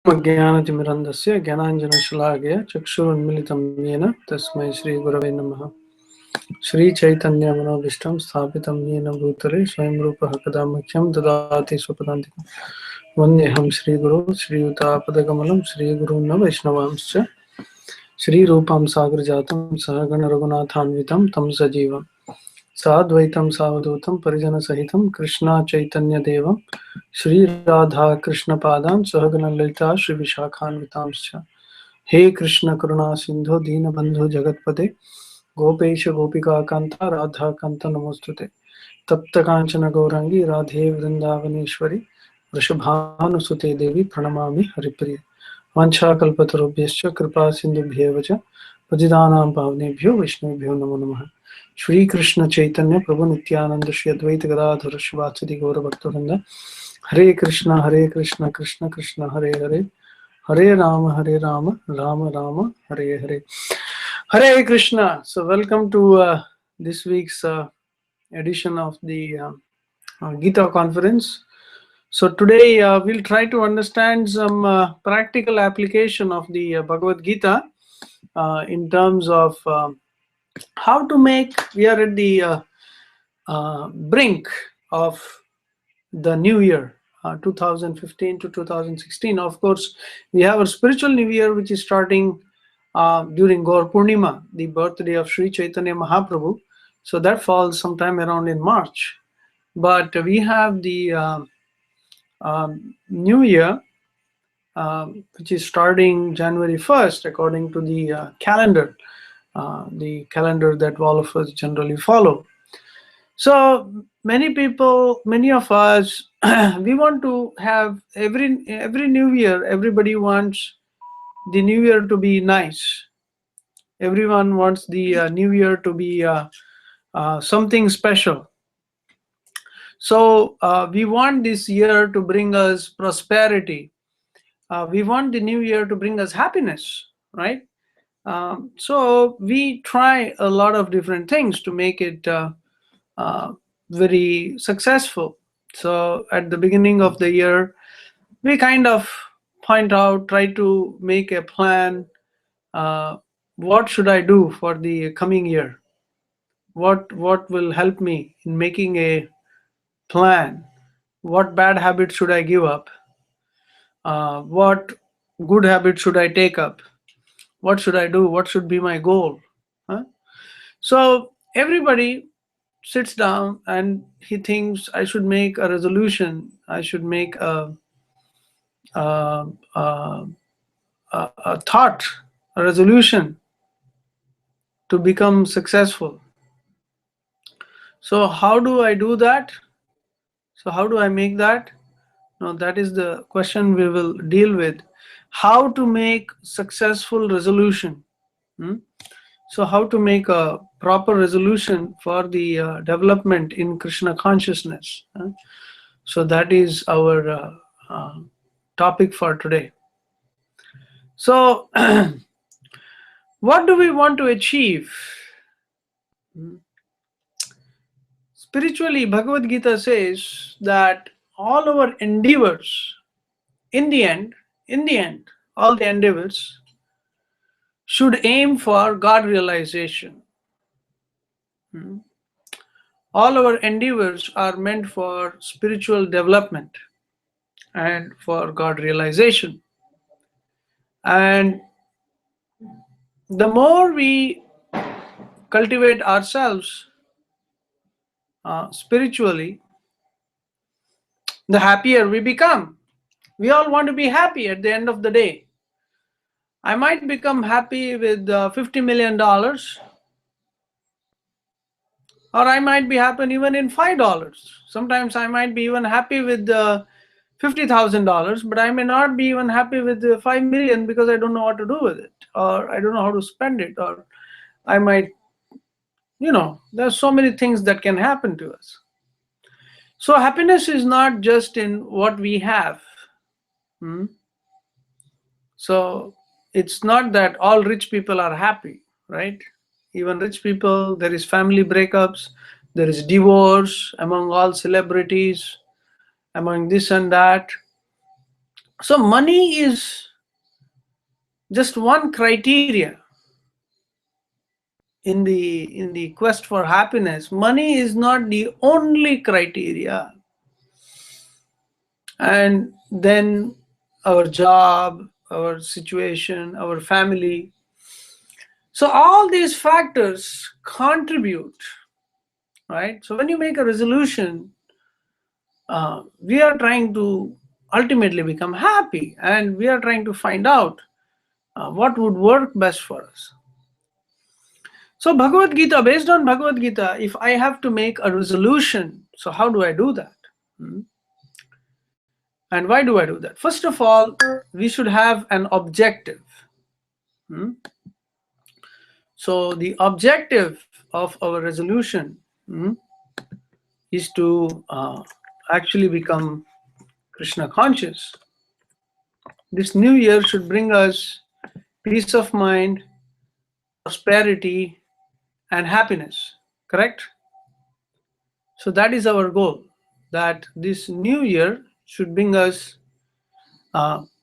ज्ञानतिमिरन्दस्य ज्ञानाञ्जनशलाकया चक्षुरुन्मिलितं येन तस्मै श्रीगुरवे नमः। श्रीचैतन्यमनोभीष्टं स्थापितं येन भूतले स्वयं रूपः कदा मह्यं ददाति स्वपदान्तिकं। वन्देऽहं श्रीगुरो श्रीयुतापदकमलं श्रीगुरून् वैष्णवांश्च श्रीरूपां सागरजातं सहगण रघुनाथान्वितं तं सजीवम् साद्वैतं सावधूतं परिजनसहितं कृष्णा चैतन्यदेवं श्रीराधा कृष्णपादान् सहगण ललिता श्रीविशाखान्वितांश्च। हे कृष्ण करुणा सिंधु दीनबंधु जगत्पते गोपेश गोपिकान्ता राधाकान्त नमोस्तुते। तप्त कांचन गौरांगी राधे वृंदावनेश्वरी वृषभानुसुते देवी प्रणमामि हरिप्रिये। वाञ्छाकल्पतरुभ्यश्च कृपा सिन्धुभ्येव च पतितानां पावनेभ्यो वैष्णवेभ्यो नमो नमः। श्री कृष्ण चैतन्य प्रभु नित्यानंद श्री अद्वैत गदाधर शिवासदि गौर भक्तवृंद। हरे कृष्ण कृष्ण कृष्ण हरे हरे, हरे Ram Ram Ram Hare Hare. Hare Krishna. So welcome to this week's edition of the Gita conference. So today we'll try to understand some practical application of the Bhagavad-Gita in terms of how to make. We are at the brink of the new year, 2015 to 2016. Of course, we have a spiritual new year which is starting during Gaur Purnima, the birthday of Sri Chaitanya Mahaprabhu. So that falls sometime around in March. But we have the new year, which is starting January 1st, according to the calendar that all of us generally follow. So many people, many of us, we want to have every new year. Everybody wants the new year to be nice. Everyone wants the new year to be something special. So we want this year to bring us prosperity. We want the new year to bring us happiness, right? So we try a lot of different things to make it very successful. So at the beginning of the year, we kind of try to make a plan. What should I do for the coming year? What will help me in making a plan? What bad habits should I give up? What good habits should I take up? What should I do? What should be my goal? Huh? So everybody sits down and he thinks I should make a resolution. I should make a, a, a thought, a resolution to become successful. So how do I do that? So how do I make that? Now that is the question we will deal with. How to make successful resolution. So how to make a proper resolution for the development in Krishna consciousness. So that is our topic for today. So what do we want to achieve? Spiritually, Bhagavad-Gita says that all our endeavors, in the end, all the endeavors should aim for God realization. All our endeavors are meant for spiritual development and for God realization. And the more we cultivate ourselves spiritually, the happier we become. We all want to be happy at the end of the day. I might become happy with $50 million, or I might be happy even in $5. Sometimes I might be even happy with $50,000, but I may not be even happy with the 5 million because I don't know what to do with it, or I don't know how to spend it, or I might, there's so many things that can happen to us. So happiness is not just in what we have. So it's not that all rich people are happy, right? Even rich people, there is family breakups, there is divorce among all celebrities, among this and that. So money is just one criteria in the quest for happiness. Money is not the only criteria. And then our job, our situation, our family. So all these factors contribute, right? So when you make a resolution, we are trying to ultimately become happy, and we are trying to find out what would work best for us. So Bhagavad Gita, based on Bhagavad Gita, if I have to make a resolution, so how do I do that? And why do I do that? First of all, we should have an objective. So the objective of our resolution is to actually become Krishna conscious. This new year should bring us peace of mind, prosperity, and happiness. Correct? So that is our goal, that this new year should bring us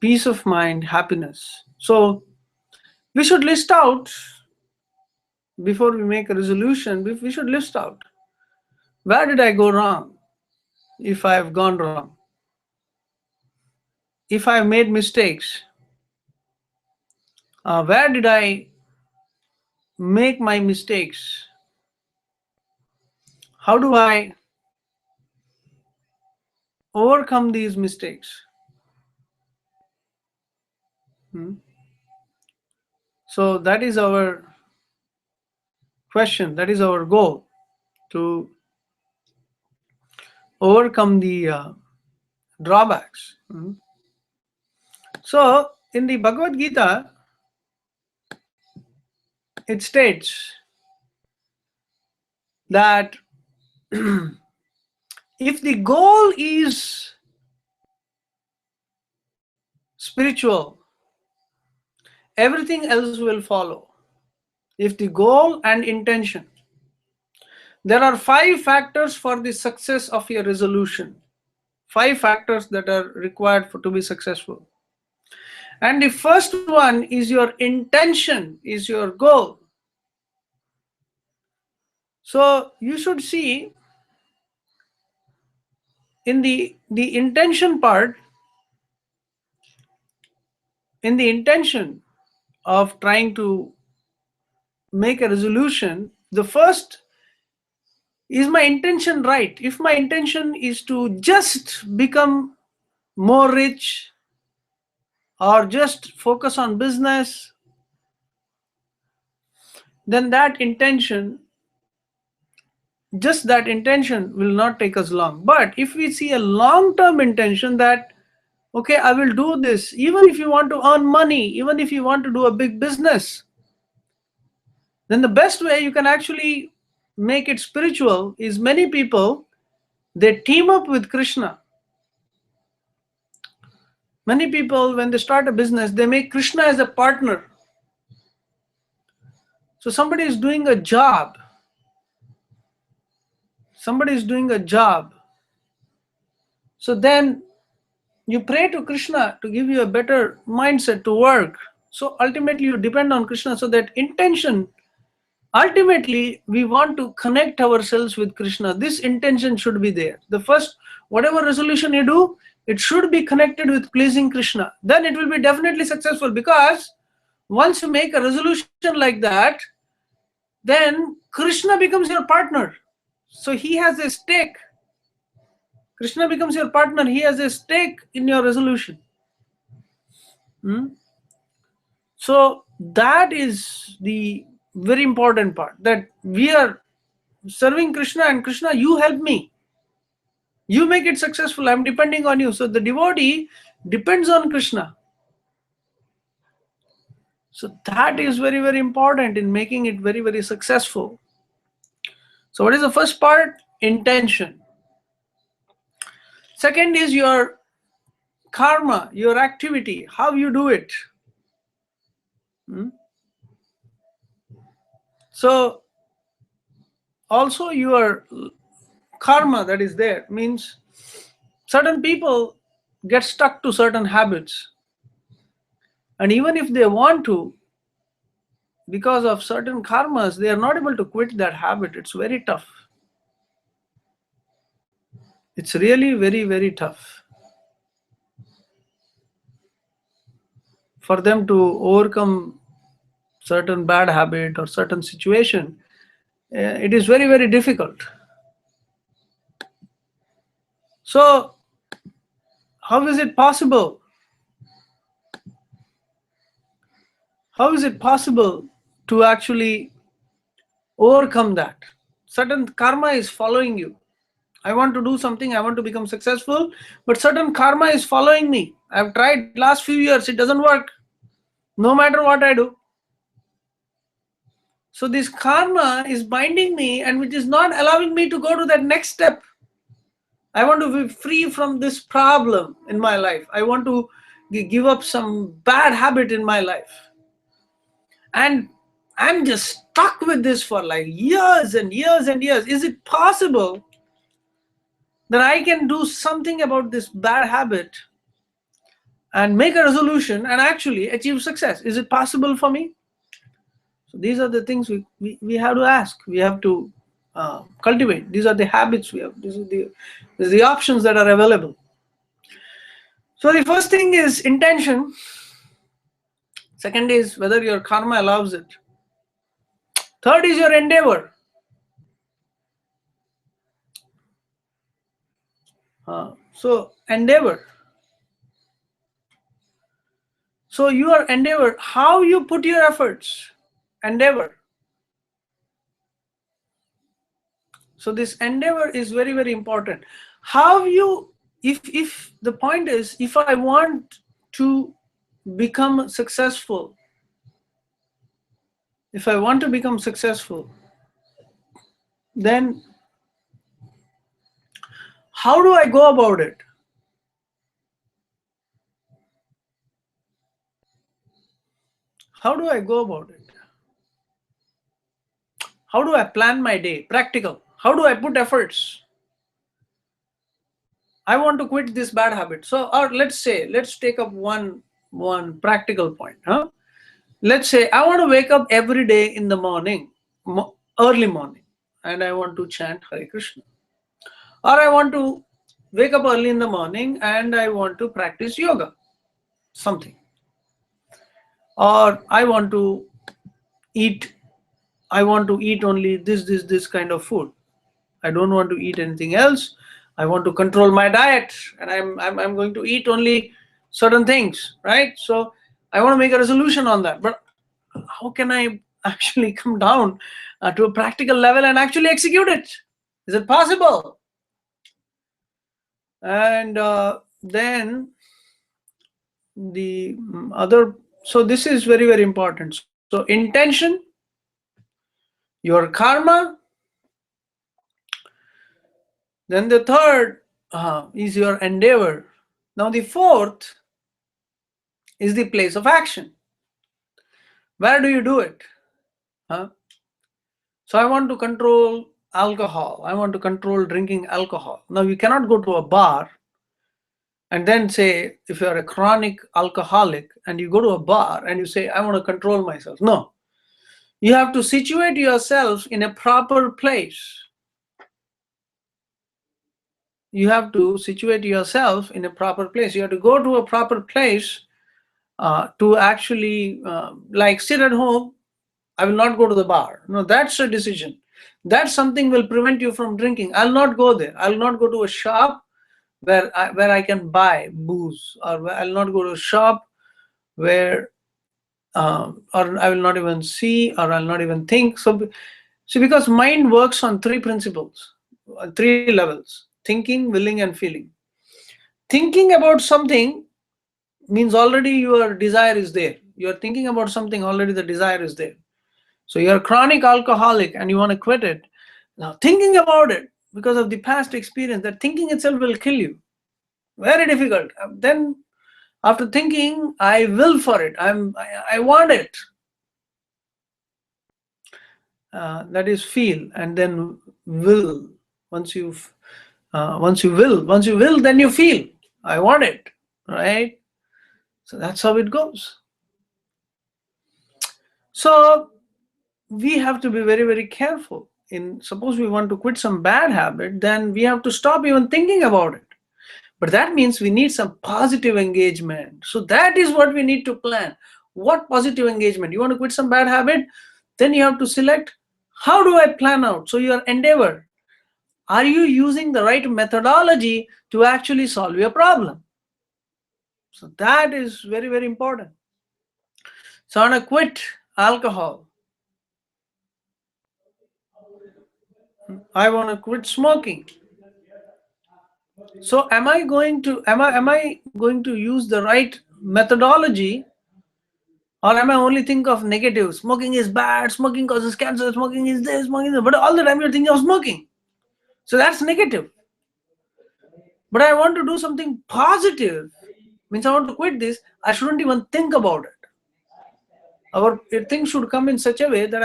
peace of mind, happiness. So we should list out, before we make a resolution, we should list out, where did I go wrong? If I have gone wrong, if I have made mistakes, where did I make my mistakes? How do I overcome these mistakes? So that is our question, that is our goal, to overcome the drawbacks. So in the Bhagavad Gita, it states that if the goal is spiritual, everything else will follow. If the goal and intention, there are 5 factors for the success of your resolution. 5 factors that are required to be successful. And the first one is your intention, is your goal. So you should see in the intention part, in the intention of trying to make a resolution, the first is, my intention right? If my intention is to just become more rich, or just focus on business, then that intention, just that intention will not take us long. But if we see a long-term intention that, okay, I will do this, even if you want to earn money, even if you want to do a big business, then the best way you can actually make it spiritual is, many people, they team up with Krishna. Many people, when they start a business, they make Krishna as a partner. So somebody is doing a job. Somebody is doing a job. So then you pray to Krishna to give you a better mindset to work. So ultimately you depend on Krishna. So that intention, ultimately we want to connect ourselves with Krishna. This intention should be there. The first, whatever resolution you do, it should be connected with pleasing Krishna. Then it will be definitely successful, because once you make a resolution like that, then Krishna becomes your partner. So he has a stake. Krishna becomes your partner. He has a stake in your resolution. So that is the very important part, that we are serving Krishna, and Krishna, you help me. You make it successful. I'm depending on you. So the devotee depends on Krishna. So that is very, very important in making it very, very successful. So what is the first part? Intention. Second is your karma, your activity, how you do it. So also your karma that is there, means certain people, get stuck to certain habits. And even if they want to, because of certain karmas, they are not able to quit that habit. It's very tough. It's really very, very tough for them to overcome certain bad habit or certain situation. It is very, very difficult. So, how is it possible? How is it possible to actually overcome that? Certain karma is following you. I want to do something, I want to become successful, but certain karma is following me. I've tried last few years, it doesn't work, no matter what I do. So this karma is binding me and which is not allowing me to go to that next step. I want to be free from this problem in my life. I want to give up some bad habit in my life. And I'm just stuck with this for like years and years and years. Is it possible that I can do something about this bad habit and make a resolution and actually achieve success? Is it possible for me? So these are the things we have to ask. We have to cultivate. These are the habits we have. These are the options that are available. So the first thing is intention. Second is whether your karma allows it. Third is your endeavor. So endeavor. So your endeavor, how you put your efforts, endeavor. So this endeavor is very, very important. How you, if the point is, if I want to become successful, then how do I go about it? How do I go about it? How do I plan my day? Practical. How do I put efforts? I want to quit this bad habit. So, or let's take up one practical point. Let's say I want to wake up every day in the morning, early morning, and I want to chant Hare Krishna. Or I want to wake up early in the morning and I want to practice yoga, something. Or I want to eat only this kind of food. I don't want to eat anything else. I want to control my diet, and I'm going to eat only certain things, right? So I want to make a resolution on that. But how can I actually come down to a practical level and actually execute it? Is it possible? And then the other, so this is very, very important. So intention, your karma, then the third is your endeavor. Now the fourth is the place of action. Where do you do it? So I want to control alcohol. I want to control drinking alcohol. Now you cannot go to a bar and then say, if you're a chronic alcoholic and you go to a bar and you say, I want to control myself. No. You have to situate yourself in a proper place. You have to situate yourself in a proper place. You have to go to a proper place to actually, like sit at home. I will not go to the bar. No, that's a decision. That something will prevent you from drinking. I'll not go there. I'll not go to a shop where I can buy booze, or I'll not go to a shop where, or I will not even see, or I'll not even think. So because mind works on three principles, three levels: thinking, willing, and feeling. Thinking about something means already your desire is there. You're thinking about something, already the desire is there. So you're a chronic alcoholic and you want to quit it. Now thinking about it, because of the past experience, that thinking itself will kill you. Very difficult. Then after thinking, I will for it. I want it. That is feel, and then will. Once you will, then you feel. I want it. right? So that's how it goes. So we have to be very, very careful. Suppose we want to quit some bad habit, then we have to stop even thinking about it. But that means we need some positive engagement. So that is what we need to plan. What positive engagement? You want to quit some bad habit? Then you have to select, how do I plan out? So your endeavor, are you using the right methodology to actually solve your problem? So that is very, very important. So I want to quit alcohol. I want to quit smoking. So am I going to use the right methodology, or am I only think of negative? Smoking is bad, smoking causes cancer, smoking is this, smoking is that. But all the time you're thinking of smoking. So that's negative. But I want to do something positive. Means I want to quit this. I shouldn't even think about it. Our things should come in such a way that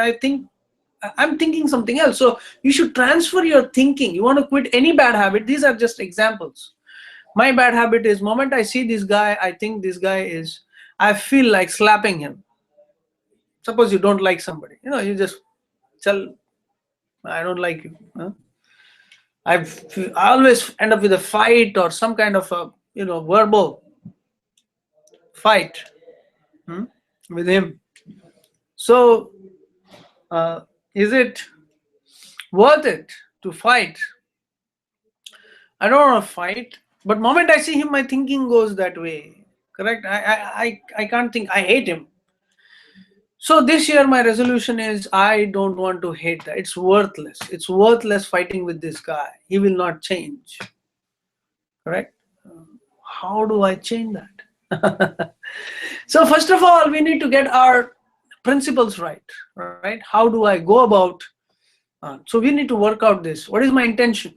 I'm thinking something else. So you should transfer your thinking. You want to quit any bad habit. These are just examples. My bad habit is, moment I see this guy, I think this guy is, I feel like slapping him. Suppose you don't like somebody, you just tell, I don't like you. Huh? I always end up with a fight or some kind of a verbal fight with him. So is it worth it to fight? I don't want to fight, but moment I see him, my thinking goes that way. Correct? I can't think. I hate him. So this year my resolution is, I don't want to hate that. It's worthless. It's worthless fighting with this guy. He will not change. Correct? How do I change that? So first of all, we need to get our principles right. Right? How do I go about? So we need to work out this. What is my intention?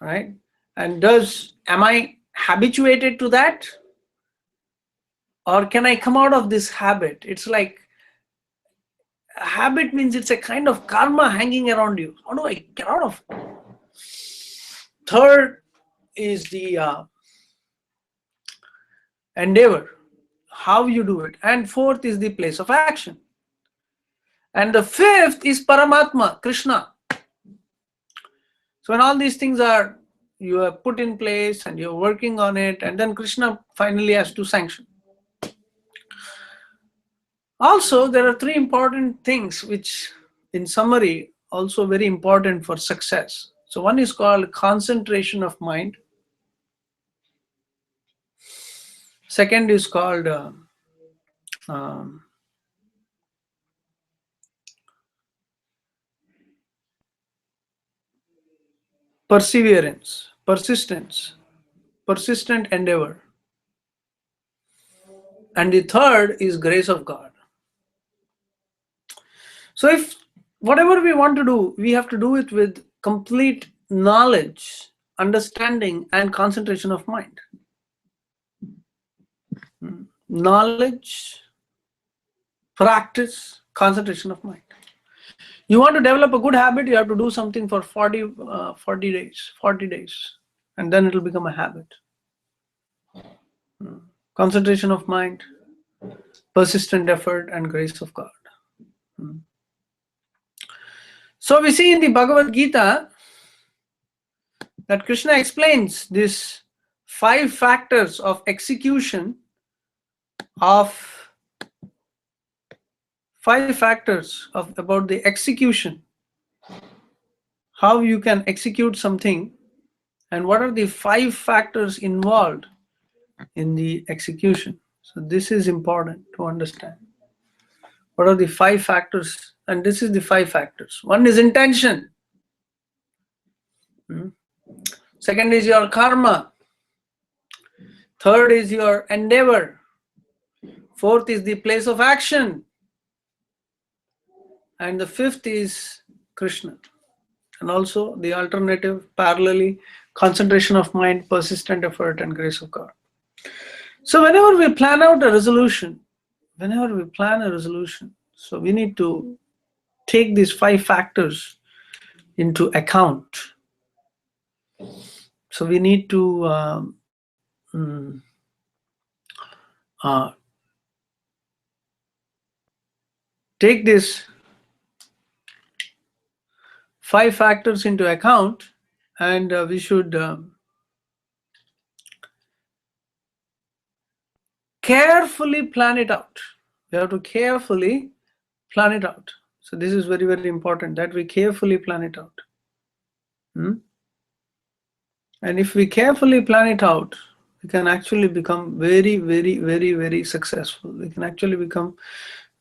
Right? And am I habituated to that? Or can I come out of this habit? It's like, a habit means it's a kind of karma hanging around you. How do I get out of it? Third is the endeavor, how you do it. And fourth is the place of action. And the fifth is Paramatma, Krishna. So when all these things you have put in place and you're working on it, and then Krishna finally has to sanction. Also, there are three important things which, in summary, also very important for success. So one is called concentration of mind. Second is called perseverance, persistence, persistent endeavor. And the third is grace of God. So if whatever we want to do, we have to do it with complete knowledge, understanding, and concentration of mind. Knowledge, practice, concentration of mind. You want to develop a good habit, you have to do something for 40 days, and then it will become a habit. Concentration of mind, persistent effort, and grace of God. So we see in the Bhagavad-Gita that Krishna explains these 5 factors of execution about the execution, how you can execute something, and what are the 5 factors involved in the execution. So this is important to understand. What are the 5 factors? And this is the 5 factors. One is intention. Second is your karma. Third is your endeavor. Fourth is the place of action. And the fifth is Krishna. And also the alternative, parallelly, concentration of mind, persistent effort, and grace of God. So whenever we plan out a resolution, so we need to take these 5 factors into account. So we need to mm, uh, take these 5 factors into account, and we should carefully plan it out. We have to carefully plan it out. So this is very, very important that we carefully plan it out. And if we carefully plan it out, we can actually become very, very, very, very successful. We can actually become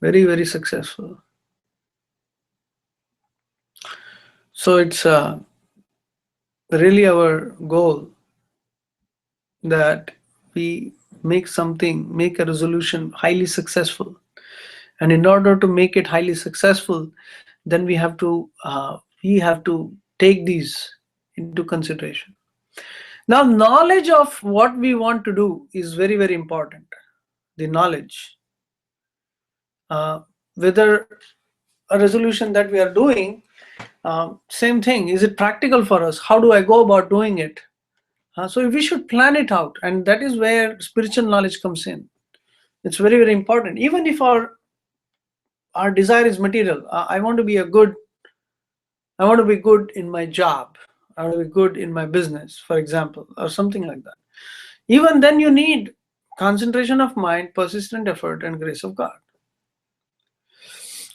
very, very successful. So it's really our goal that we make a resolution highly successful. And in order to make it highly successful, then we have to take these into consideration. Now, knowledge of what we want to do is very, very important. The knowledge, whether a resolution that we are doing, same thing. Is it practical for us? How do I go about doing it? So we should plan it out, and that is where spiritual knowledge comes in. It's very, very important. Even if our desire is material, I want to be good in my job. I want to be good in my business, for example, or something like that. Even then, you need concentration of mind, persistent effort, and grace of God.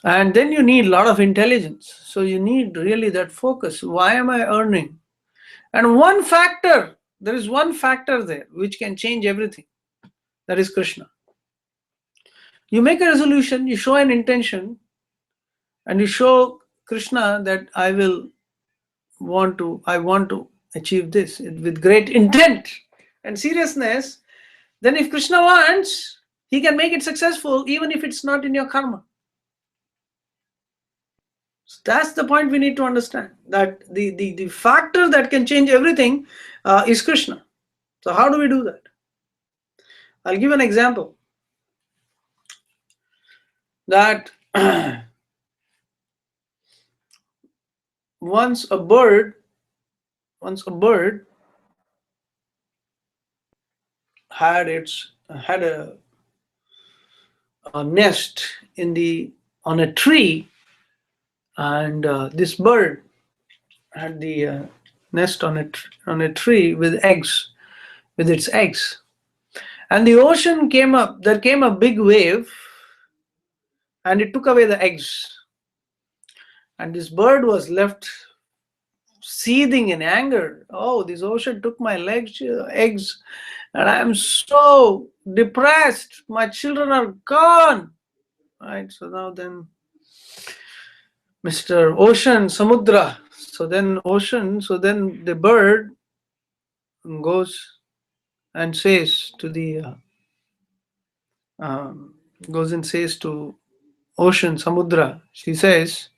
And then you need a lot of intelligence. So you need really that focus. Why am I earning? And there is one factor there which can change everything. That is Krishna. You make a resolution, you show an intention, and you show Krishna that I want to achieve this with great intent and seriousness. Then if Krishna wants, he can make it successful even if it's not in your karma. So that's the point we need to understand, that the factor that can change everything is Krishna. So how do we do that? I'll give an example. That once a bird had a nest on a tree, and this bird had the nest on a tree with its eggs. And the ocean came up. There came a big wave, and it took away the eggs. And this bird was left seething in anger. Oh, this ocean took my eggs, and I am so depressed. My children are gone. Right. So now then, Mr. Ocean, Samudra. So then the bird goes and says to Ocean, Samudra. She says,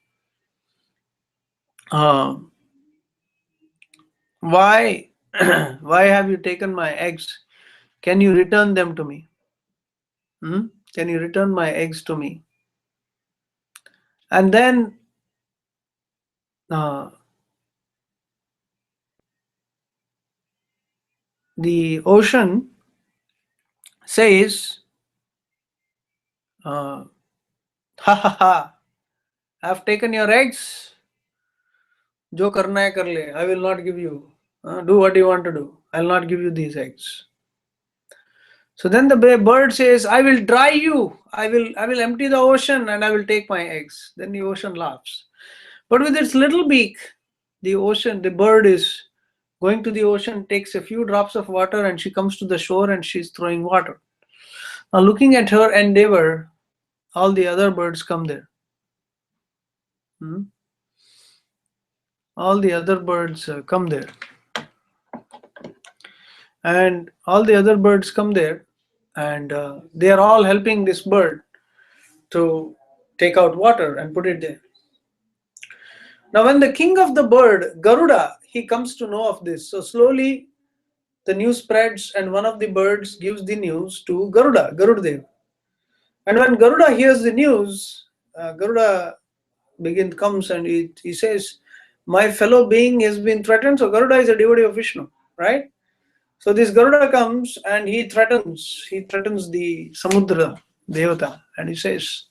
why have you taken my eggs? Can you return them to me? Can you return my eggs to me? And then the ocean says, ha ha ha, I've taken your eggs. Jo karna hai kar le. I will not give you. Do what you want to do. I will not give you these eggs. So then the bird says, I will dry you. I will empty the ocean and I will take my eggs. Then the ocean laughs. But with its little beak, the bird is going to the ocean, takes a few drops of water, and she comes to the shore and she's throwing water. Now looking at her endeavor, all the other birds come there. All the other birds come there. And all the other birds come there, and they are all helping this bird to take out water and put it there. Now when the king of the bird, Garuda, he comes to know of this, so slowly the news spreads, and one of the birds gives the news to Garudadev. And when Garuda hears the news, Garuda comes and he says, my fellow being has been threatened. So Garuda is a devotee of Vishnu, right? So this Garuda comes and he threatens the Samudra Devata, and he says,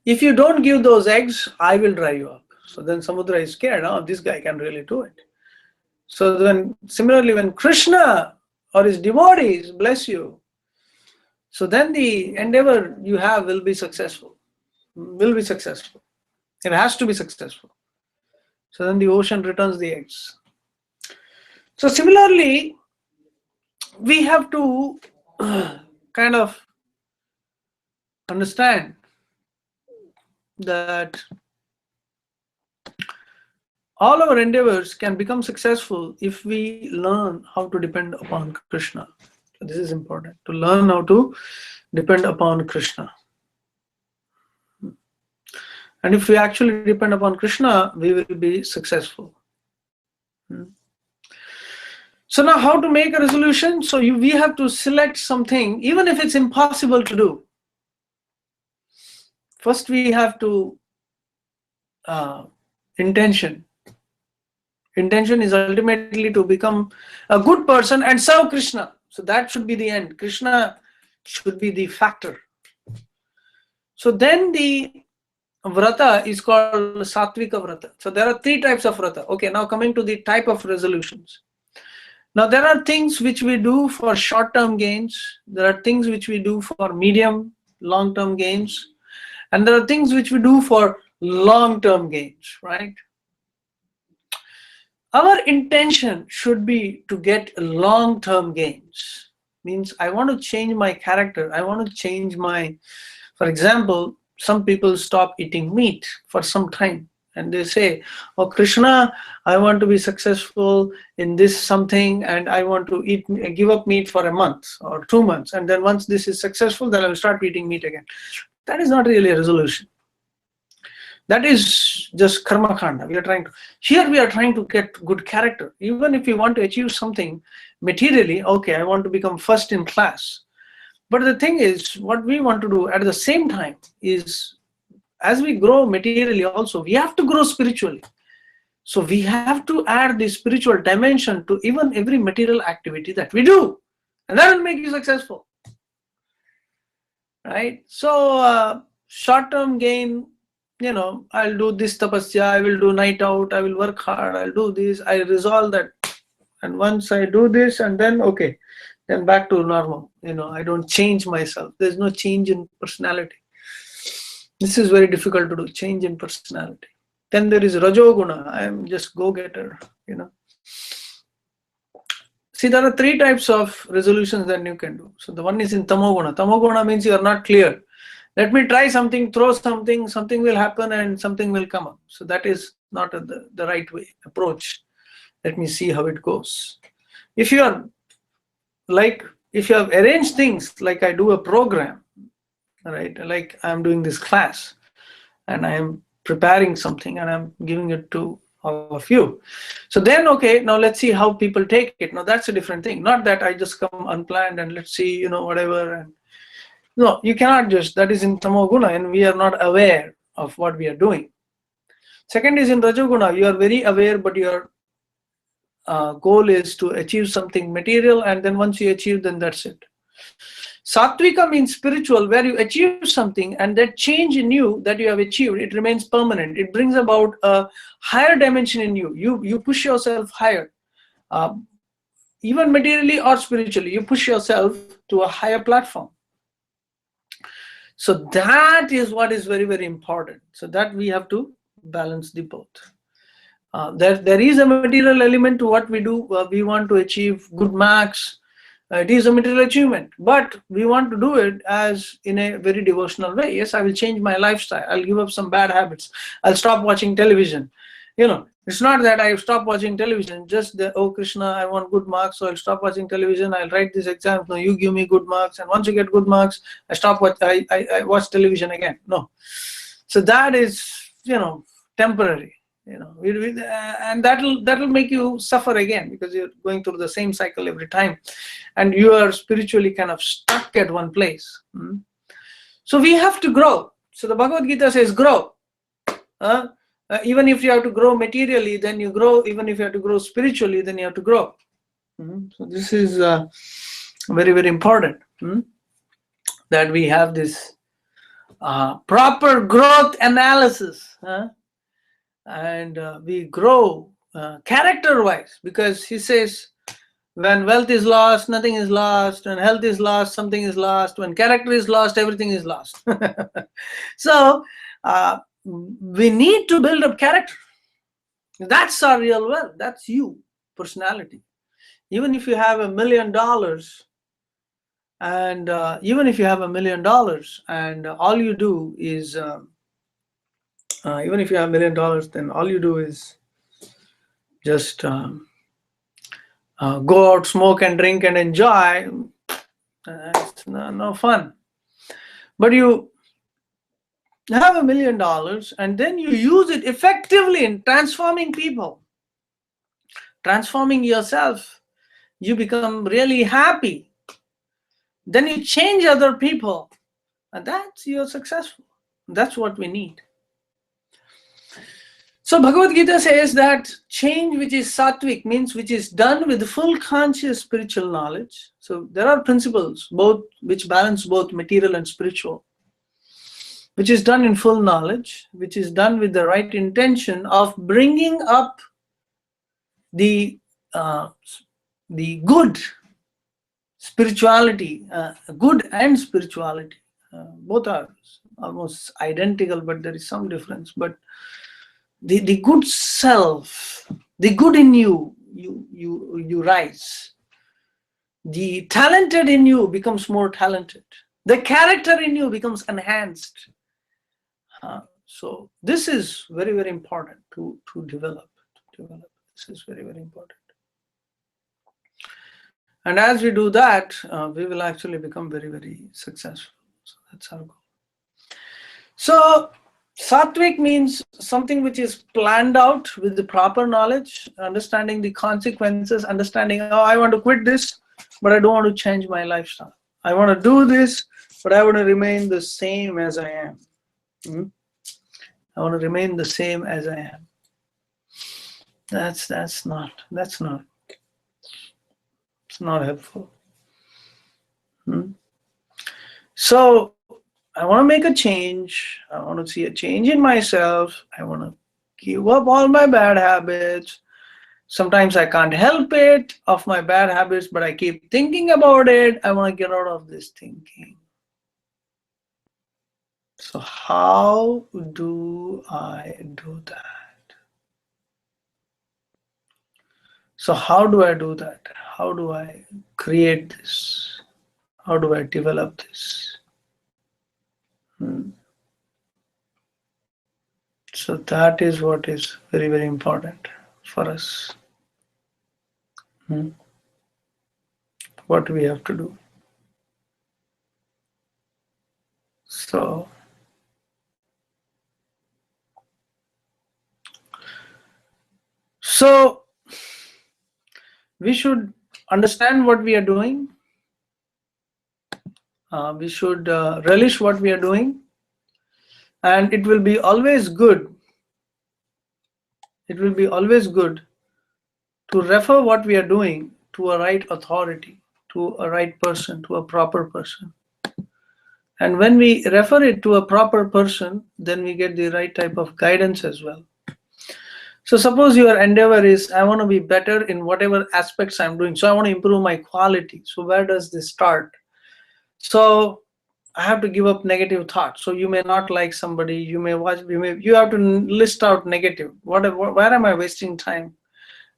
if you don't give those eggs, I will dry you up. So then Samudra is scared. Oh, this guy can really do it. So then, similarly, when Krishna or his devotees bless you, so then the endeavor you have will be successful. Will be successful. It has to be successful. So then the ocean returns the eggs. So similarly, we have to kind of understand that all our endeavors can become successful if we learn how to depend upon Krishna. So this is important, to learn how to depend upon Krishna. And if we actually depend upon Krishna, we will be successful. So now how to make a resolution? So we have to select something, even if it's impossible to do. First we have to intention. Intention is ultimately to become a good person and serve Krishna. So that should be the end. Krishna should be the factor. So then the vrata is called Sattvika vrata. So there are 3 types of vrata. Okay, now coming to the type of resolutions. Now there are things which we do for short-term gains. There are things which we do for medium, long-term gains. And there are things which we do for long-term gains, right? Our intention should be to get long-term gains. Means I want to change my character. I want to change my, for example, some people stop eating meat for some time and they say, oh Krishna, I want to be successful in this something and I want to give up meat for a month or 2 months, and then once this is successful, then I will start eating meat again. That is not really a resolution. That is just karma kanda. We are trying to get good character. Even if we want to achieve something materially, okay, I want to become first in class. But the thing is, what we want to do at the same time is, as we grow materially also, we have to grow spiritually. So we have to add the spiritual dimension to even every material activity that we do. And that will make you successful. Right? So short-term gain, I'll do this tapasya, I will do night out, I will work hard, I'll do this, I resolve that. And once I do this, and then, okay, then back to normal. I don't change myself. There's no change in personality. This is very difficult to do, change in personality. Then there is Rajoguna. I am just go-getter, See, there are 3 types of resolutions that you can do. So the one is in Tamoguna. Tamoguna means you are not clear. Let me try something, throw something, something will happen and something will come up. So that is not the right way, approach. Let me see how it goes. If you have arranged things, like I do a program, right? Like I'm doing this class and I am preparing something and I'm giving it to all of you. So then, okay, now let's see how people take it. Now that's a different thing. Not that I just come unplanned and let's see, whatever. And no, you cannot just, that is in Tamoguna and we are not aware of what we are doing. Second is in Rajoguna, you are very aware, but your goal is to achieve something material, and then once you achieve, then that's it. Sattvika means spiritual, where you achieve something and that change in you that you have achieved, it remains permanent. It brings about a higher dimension in you. You push yourself higher, even materially or spiritually. You push yourself to a higher platform. So that is what is very, very important. So that we have to balance the both. There is a material element to what we do. We want to achieve good marks. It is a material achievement, but we want to do it as in a very devotional way. Yes, I will change my lifestyle. I'll give up some bad habits. I'll stop watching television. It's not that I stop watching television, just the, oh Krishna, I want good marks, so I'll stop watching television. I'll write this exam. No, you give me good marks, and once you get good marks, I stop I watch television again. No. So that is, temporary. And that'll make you suffer again, because you're going through the same cycle every time and you are spiritually kind of stuck at one place. So we have to grow. So the Bhagavad-Gita says grow. Even if you have to grow materially, then you grow. Even if you have to grow spiritually, then you have to grow. So this is very, very important, that we have this proper growth analysis, and we grow character-wise, because he says, when wealth is lost, nothing is lost. When health is lost, something is lost. When character is lost, everything is lost. So we need to build up character. That's our real wealth. That's you, personality. Even if you have $1 million, and even if you have $1 million, and all you do is, even if you have $1 million, then all you do is just go out, smoke and drink and enjoy. It's no fun. But you have $1 million, and then you use it effectively in transforming people, transforming yourself. You become really happy. Then you change other people, and that's, you're successful. That's what we need. So Bhagavad-Gita says that change which is sattvic means which is done with full conscious spiritual knowledge. So there are principles both which balance both material and spiritual, which is done in full knowledge, which is done with the right intention of bringing up the good spirituality, good and spirituality. Both are almost identical, but there is some difference. But the good self, the good in you, you rise. The talented in you becomes more talented. The character in you becomes enhanced. So this is very, very important to develop. This is very, very important. And as we do that, we will actually become very, very successful. So that's our goal. So sattvic means something which is planned out with the proper knowledge, understanding the consequences, understanding, oh, I want to quit this, but I don't want to change my lifestyle. I want to do this, but I want to remain the same as I am. I want to remain the same as I am. That's not it's not helpful. So I want to make a change. I want to see a change in myself. I want to give up all my bad habits. Sometimes I can't help it of my bad habits, but I keep thinking about it. I want to get out of this thinking. So how do I do that? So how do I do that? How do I create this? How do I develop this? So that is what is very, very important for us. What we have to do. So we should understand what we are doing. We should relish what we are doing. And it will be always good. It will be always good to refer what we are doing to a right authority, to a right person, to a proper person. And when we refer it to a proper person, then we get the right type of guidance as well. So suppose your endeavor is, I want to be better in whatever aspects I'm doing. So I want to improve my quality. So where does this start? So I have to give up negative thoughts. So you may not like somebody, you may watch, you have to list out negative. Where am I wasting time?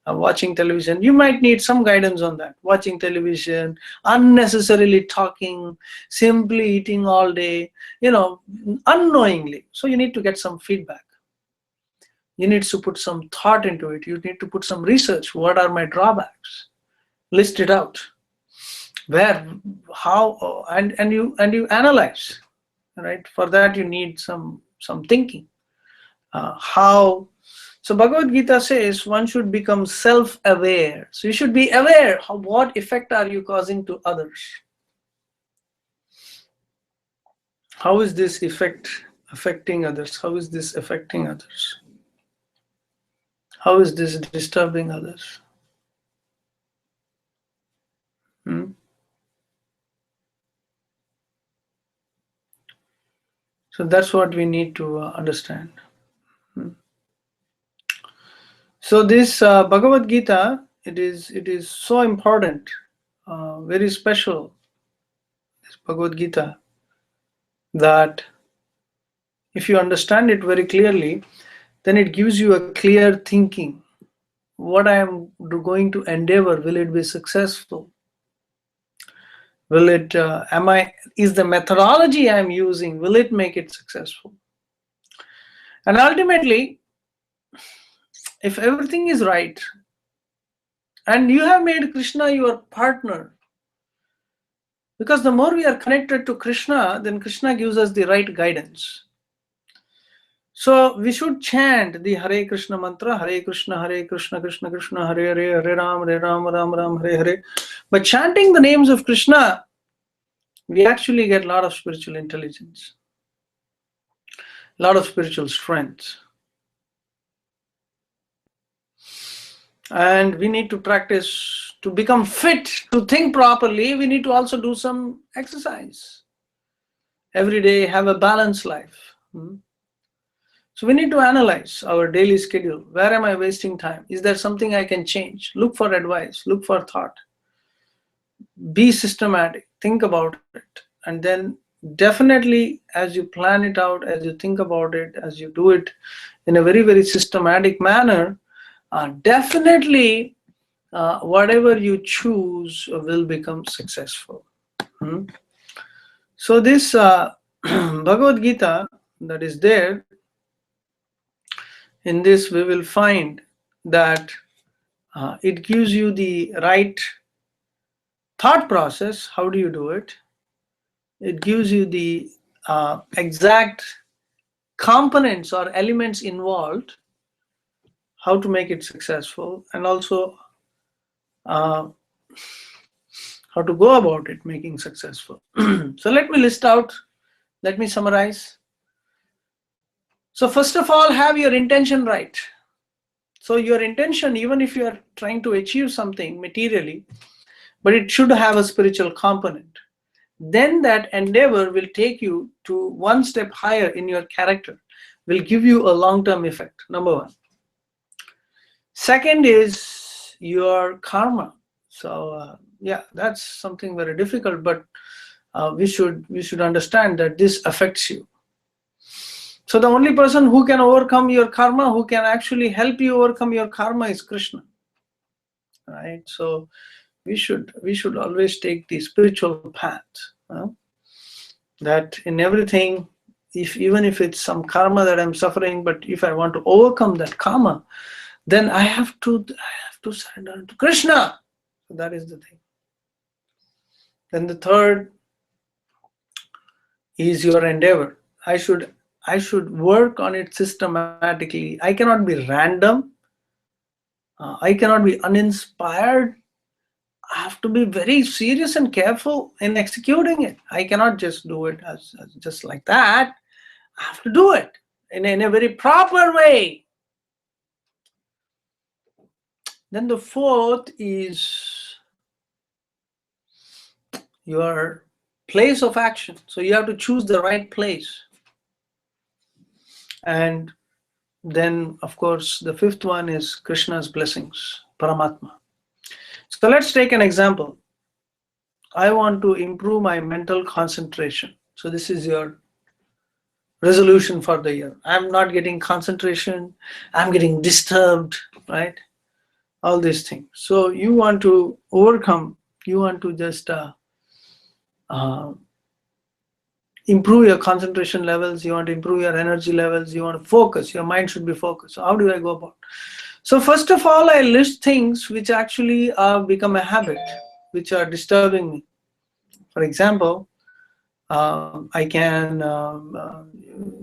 Watching television. You might need some guidance on that. Watching television, unnecessarily talking, simply eating all day, unknowingly. So you need to get some feedback. You need to put some thought into it. You need to put some research. What are my drawbacks? List it out. Where, how, and you analyze. Right? For that you need some thinking. How? So Bhagavad-Gita says one should become self-aware. So you should be aware of what effect are you causing to others. How is this effect affecting others? How is this affecting others? How is this disturbing others? So that's what we need to understand. So this Bhagavad-Gita, it is so important, very special, this Bhagavad-Gita, that if you understand it very clearly, then it gives you a clear thinking. What I am going to endeavor, will it be successful? Will it, is the methodology I am using, will it make it successful? And ultimately, if everything is right, and you have made Krishna your partner, because the more we are connected to Krishna, then Krishna gives us the right guidance. So we should chant the Hare Krishna mantra, Hare Krishna, Krishna Krishna, Hare Hare, Hare Ram, Ram Ram, Hare Hare. By chanting the names of Krishna, we actually get a lot of spiritual intelligence, a lot of spiritual strength. And we need to practice to become fit, to think properly. We need to also do some exercise. Every day, have a balanced life. So we need to analyze our daily schedule. Where am I wasting time? Is there something I can change? Look for advice, look for thought. Be systematic, think about it. And then definitely, as you plan it out, as you think about it, as you do it in a very, very systematic manner, definitely whatever you choose will become successful. So this Bhagavad Gita that is there, in this we will find that it gives you the right thought process. How do you do it? It gives you the exact components or elements involved, how to make it successful, and also how to go about it making successful. So let me list out, let me summarize. So first of all, have your intention right. So your intention, even if you are trying to achieve something materially, but it should have a spiritual component. Then that endeavor will take you to one step higher in your character, will give you a long-term effect, number one. Second is your karma. So yeah, that's something very difficult, but we should understand that this affects you. So the only person who can overcome your karma, who can actually help you overcome your karma, is Krishna. Right? So we should always take the spiritual path. That in everything, even if it's some karma that I'm suffering, but if I want to overcome that karma, then I have to surrender to Krishna. So that is the thing. Then the third is your endeavor. I should work on it systematically. I cannot be random. I cannot be uninspired. I have to be very serious and careful in executing it. I cannot just do it as just like that. I have to do it in a very proper way. Then the fourth is your place of action. So you have to choose the right place. And then, of course, the fifth one is Krishna's blessings, Paramatma. So let's take an example. I want to improve my mental concentration. So this is your resolution for the year. I'm not getting concentration. I'm getting disturbed, right? All these things. So you want to overcome, you want to just improve your concentration levels, you want to improve your energy levels, you want to focus, your mind should be focused. So how do I go about? So first of all, I list things which actually become a habit, which are disturbing me. For example, I can,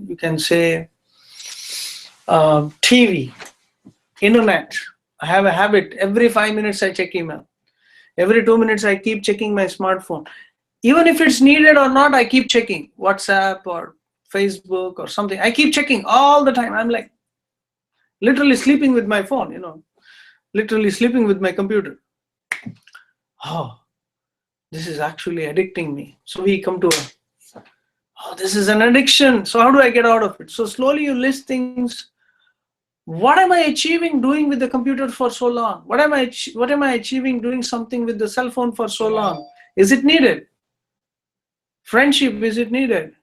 you can say TV, internet. I have a habit, every 5 minutes I check email. Every 2 minutes I keep checking my smartphone. Even if it's needed or not, I keep checking WhatsApp or Facebook or something. I keep checking all the time. I'm like, literally sleeping with my phone, literally sleeping with my computer. Oh, this is actually addicting me. So we come to this is an addiction. So how do I get out of it? So slowly you list things. What am I achieving doing with the computer for so long? What am I achieving doing something with the cell phone for so long? Is it needed? Friendship, is it needed?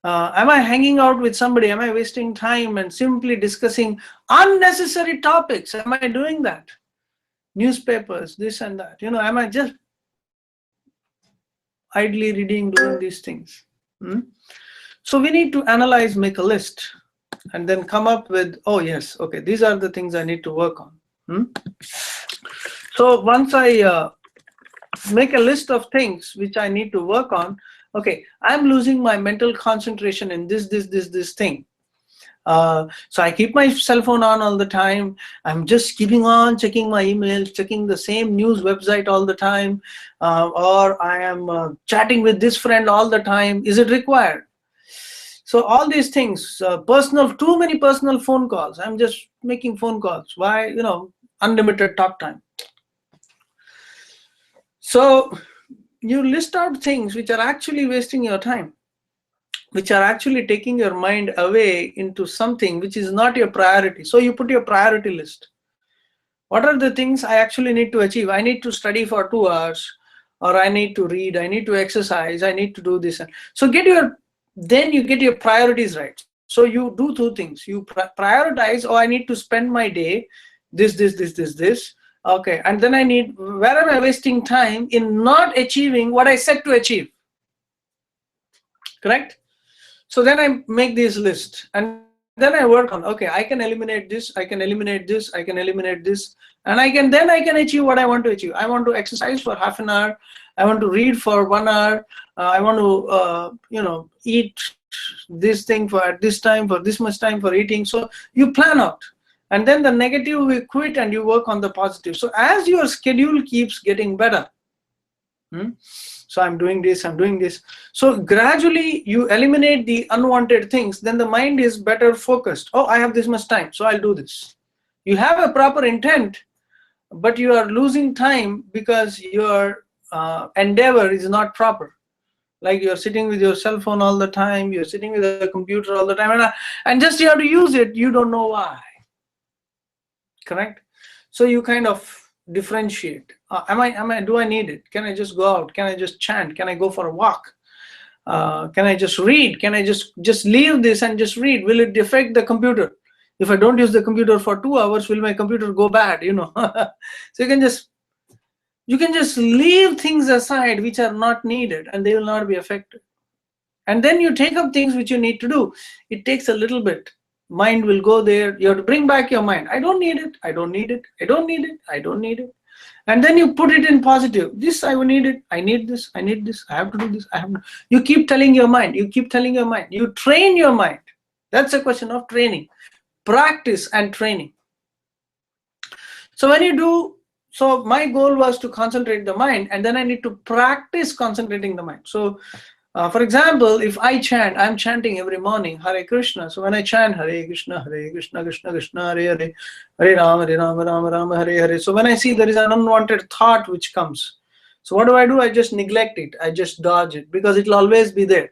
Am I hanging out with somebody? Am I wasting time and simply discussing unnecessary topics? Am I doing that? Newspapers, this and that. Am I just idly reading, doing these things? So we need to analyze, make a list, and then come up with, oh yes, okay, these are the things I need to work on. So once I make a list of things which I need to work on, okay, I'm losing my mental concentration in this thing. So I keep my cell phone on all the time. I'm just keeping on checking my emails, checking the same news website all the time, or I am chatting with this friend all the time. Is it required? So all these things, too many personal phone calls. I'm just making phone calls. Why? Unlimited talk time. So you list out things which are actually wasting your time, which are actually taking your mind away into something which is not your priority. So you put your priority list. What are the things I actually need to achieve? I need to study for 2 hours, or I need to read, I need to exercise, I need to do this. So then you get your priorities right. So you do 2 things. You prioritize, I need to spend my day, this. Okay, and then where am I wasting time in not achieving what I set to achieve? Correct? So then I make this list, and then I work on, okay, I can eliminate this, I can eliminate this, I can eliminate this, and I can achieve what I want to achieve. I want to exercise for half an hour, I want to read for 1 hour, I want to eat this thing at this time, for this much time for eating. So you plan out, and then the negative we quit and you work on the positive. So as your schedule keeps getting better, so I'm doing this. So gradually you eliminate the unwanted things, then the mind is better focused. Oh, I have this much time, so I'll do this. You have a proper intent, but you are losing time because your endeavor is not proper. Like you're sitting with your cell phone all the time, you're sitting with a computer all the time, and just you have to use it, you don't know why. Correct? So you kind of differentiate. Do I need it? Can I just go out? Can I just chant? Can I go for a walk? Can I just read? Can I just leave this and just read? Will it affect the computer? If I don't use the computer for 2 hours, will my computer go bad? So you can just leave things aside which are not needed, and they will not be affected. And then you take up things which you need to do. It takes a little bit. Mind will go there. You have to bring back your mind. I don't need it. I don't need it. I don't need it. I don't need it. And then you put it in positive. This, I will need it. I need this. I need this. I have to do this. I have to. You keep telling your mind. You keep telling your mind. You train your mind. That's a question of training. Practice and training. So when you do, so my goal was to concentrate the mind, and then I need to practice concentrating the mind. So for example, if I chant, I'm chanting every morning Hare Krishna. So when I chant Hare Krishna, Krishna Krishna, Hare Hare, Hare Rama, Rama Rama, Hare Hare. So when I see there is an unwanted thought which comes, so what do? I just neglect it. I just dodge it, because it will always be there.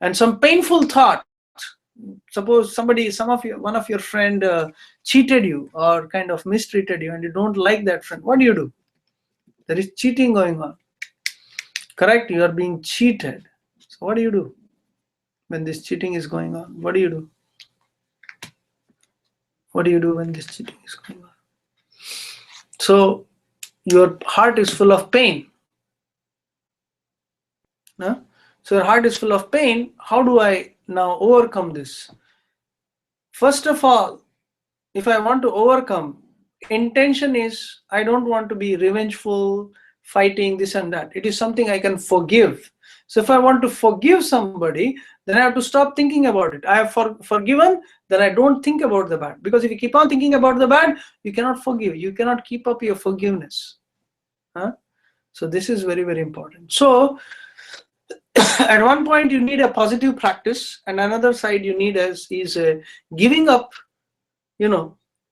And some painful thought, suppose one of your friend cheated you or kind of mistreated you, and you don't like that friend. What do? There is cheating going on. Correct? You are being cheated. So what do you do when this cheating is going on? What do you do? What do you do when this cheating is going on? So your heart is full of pain. No? So your heart is full of pain. How do I now overcome this? First of all, if I want to overcome, intention is I don't want to be revengeful, fighting, this and that. It is something I can forgive. So if I want to forgive somebody, then I have to stop thinking about it. I have forgiven, then I don't think about the bad. Because if you keep on thinking about the bad, you cannot forgive. You cannot keep up your forgiveness. So this is very, very important. So at one point you need a positive practice, and another side you need is giving up,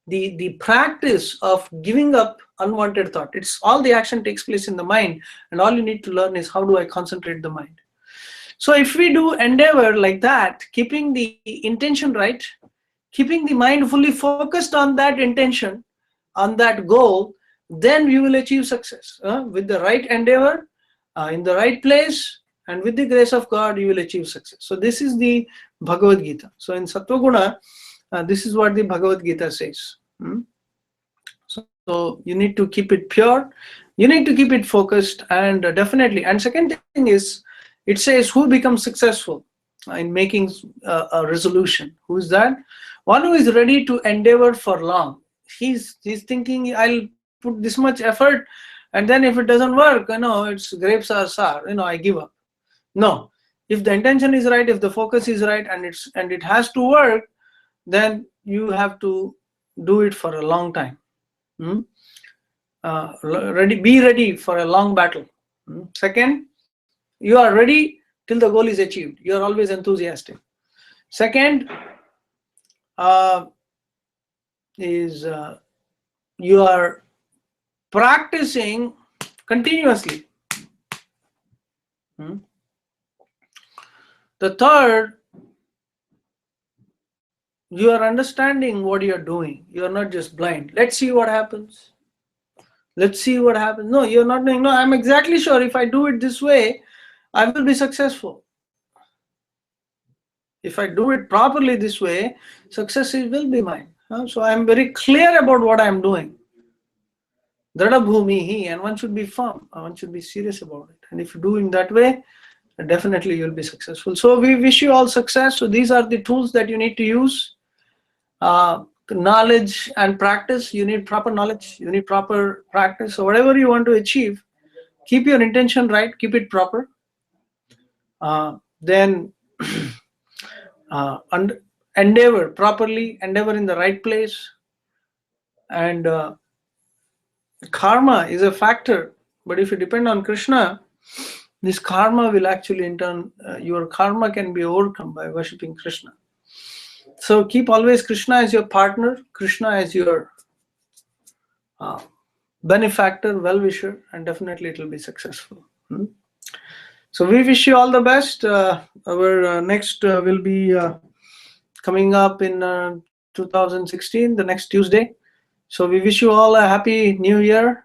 the practice of giving up unwanted thought. It's all the action takes place in the mind, and all you need to learn is how do I concentrate the mind. So if we do endeavor like that, keeping the intention right, keeping the mind fully focused on that intention, on that goal, then we will achieve success. With the right endeavor, in the right place, and with the grace of God, you will achieve success. So this is the Bhagavad-Gita. So in Sattva-guna, this is what the Bhagavad-Gita says. So you need to keep it pure, you need to keep it focused, and definitely. And second thing is, it says who becomes successful in making a resolution. Who is that? One who is ready to endeavor for long. He's thinking, I'll put this much effort, and then if it doesn't work, it's grapes are sour, I give up. No, if the intention is right, if the focus is right, and it has to work, then you have to do it for a long time. Be ready for a long battle. Second, you are ready till the goal is achieved. You are always enthusiastic. Second is you are practicing continuously. The third, you are understanding what you are doing. You are not just blind. Let's see what happens. Let's see what happens. No, you're not doing. No, I'm exactly sure if I do it this way, I will be successful. If I do it properly this way, success will be mine. So I'm very clear about what I'm doing. Drada bhumihi, and one should be firm. One should be serious about it. And if you do in that way, definitely you'll be successful. So we wish you all success. So these are the tools that you need to use. Knowledge and practice. You need proper knowledge. You need proper practice. So whatever you want to achieve, keep your intention right. Keep it proper. Then endeavor properly. Endeavor in the right place. And karma is a factor. But if you depend on Krishna, this karma will actually in turn, your karma can be overcome by worshipping Krishna. So keep always Krishna as your partner, Krishna as your benefactor, well-wisher, and definitely it will be successful. So we wish you all the best. Our next will be coming up in 2016, the next Tuesday. So we wish you all a happy new year.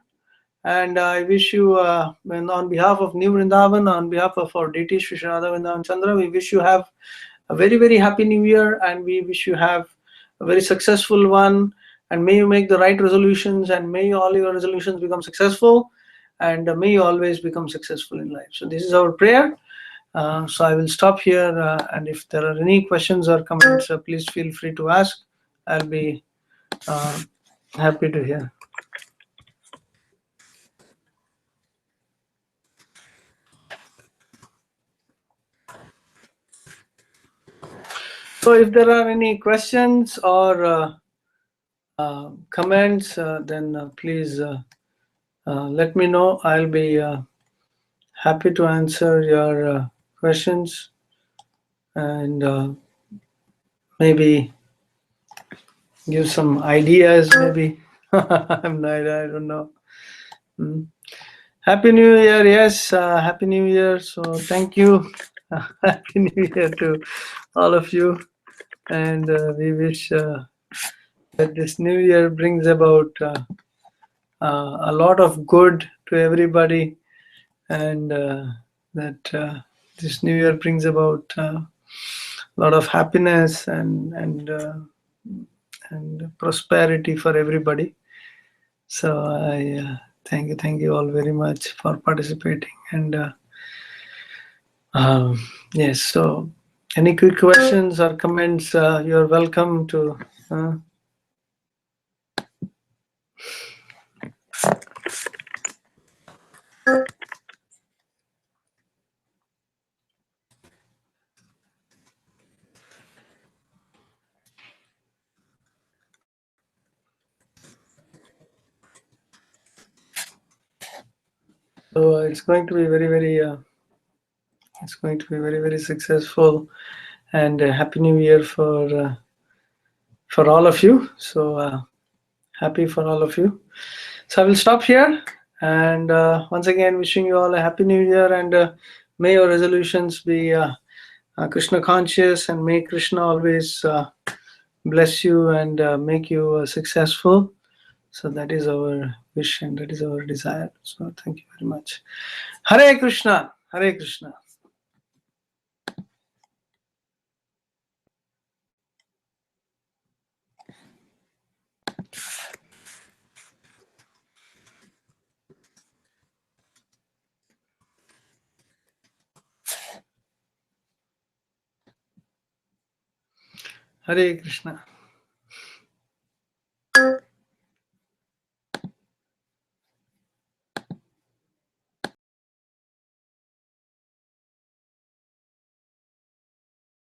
And I wish you, on behalf of New Vrindavan, on behalf of our deity Shri Radha Vrindavan Chandra, we wish you have a very, very happy new year, and we wish you have a very successful one, and may you make the right resolutions, and may all your resolutions become successful, and may you always become successful in life. So this is our prayer. So I will stop here, and if there are any questions or comments, please feel free to ask. I'll be happy to hear. So if there are any questions or comments, then please let me know. I'll be happy to answer your questions, and maybe give some ideas. Maybe I don't know. Happy New Year! Yes, Happy New Year. So thank you. Happy New Year to all of you, and we wish that this new year brings about a lot of good to everybody, and that this new year brings about a lot of happiness and prosperity for everybody. So I thank you all very much for participating. And yes, so any quick questions or comments, you're welcome to. So it's going to be very, very. It's going to be very, very successful, and Happy New Year for all of you. So Happy for all of you. So I will stop here, and once again wishing you all a happy new year, and may your resolutions be Krishna conscious, and may Krishna always bless you and make you successful. So that is our wish and that is our desire. So thank you very much. Hare Krishna, Hare Krishna. Hare Krishna.